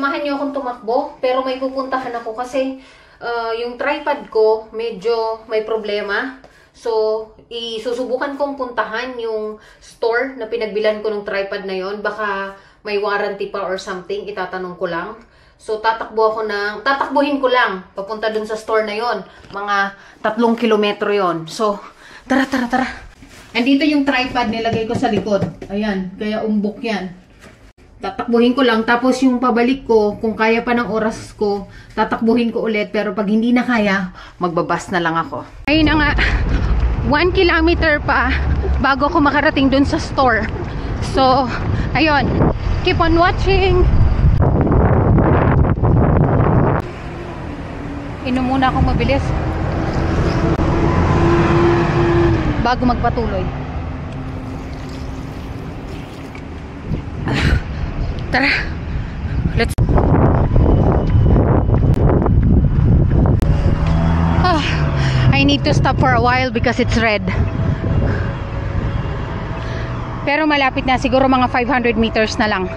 samahan niyo akong tumakbo, pero may pupuntahan ako kasi yung tripod ko medyo may problema. So, isusubukan kong puntahan yung store na pinagbilan ko ng tripod na yon. Baka may warranty pa or something, itatanong ko lang. So, tatakbuhin ko lang papunta dun sa store na yon. Mga 3 kilometro yon. So, tara. Andito yung tripod, nilagay ko sa likod. Ayan, kaya umbok yan. Tatakbuhin ko lang, tapos yung pabalik ko, kung kaya pa ng oras ko, tatakbuhin ko ulit. Pero pag hindi na kaya, magbabas na lang ako. Ayun na nga, 1 kilometer pa bago ako makarating dun sa store. So, ayun, keep on watching. Inom muna akong mabilis bago magpatuloy. Tara, let's... I need to stop for a while because it's red. Pero malapit na, siguro mga 500 meters na lang.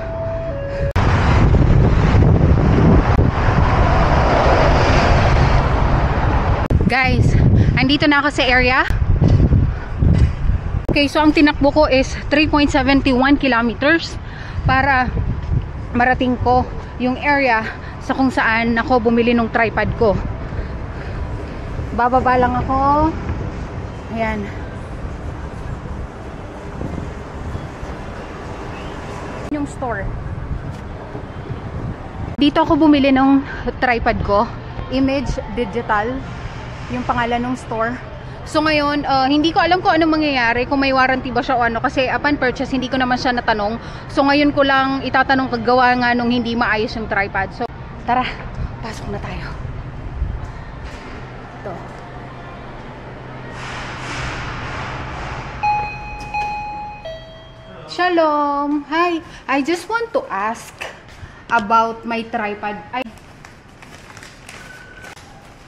Guys, andito na ako sa area. Okay, so ang tinakbo ko is 3.71 kilometers para marating ko yung area sa kung saan ako bumili ng tripod ko. Bababa lang ako. Ayan. Yung store. Dito ako bumili ng tripod ko. Image Digital yung pangalan ng store. So ngayon, hindi ko alam kung anong mangyayari, kung may warranty ba siya o ano, kasi upon purchase hindi ko naman siya natanong. So ngayon ko lang itatanong kagawa nga nung hindi maayos yung tripod. So tara, pasok na tayo. Ito. Shalom! Hi! I just want to ask about my tripod.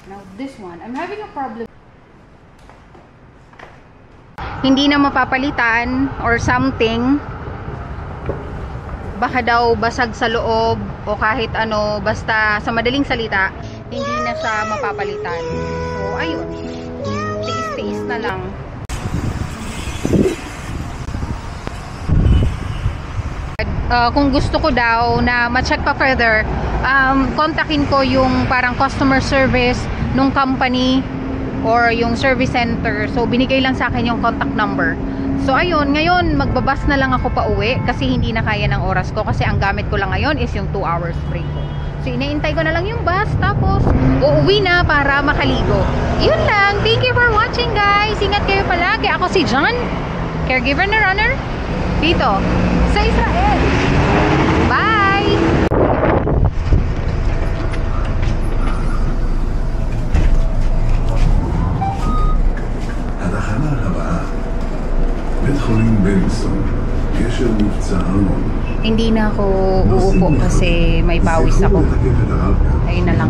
Now this one, I'm having a problem. Hindi na mapapalitan or something. Baka daw basag sa loob o kahit ano, basta sa madaling salita, hindi na siya mapapalitan. So ayun, tiis-tiis na lang. Kung gusto ko daw na ma-check pa further, kontakin ko yung parang customer service nung company or yung service center. So binigay lang sa akin yung contact number. So ayun, ngayon magbabas na lang ako pa uwi kasi hindi na kaya ng oras ko, kasi ang gamit ko lang ngayon is yung 2 hours break ko. So inaintay ko na lang yung bus, tapos uuwi na para makaligo. Yun lang. Thank you for watching, guys. Ingat kayo palagi. Ako si John, caregiver na runner dito sa Israel. Bye! התחנה הבאה, בית חולים בילינסון, גשר מבצע ארנון. Hindi na ako uupo kasi may pawis ako. Ayun na lang.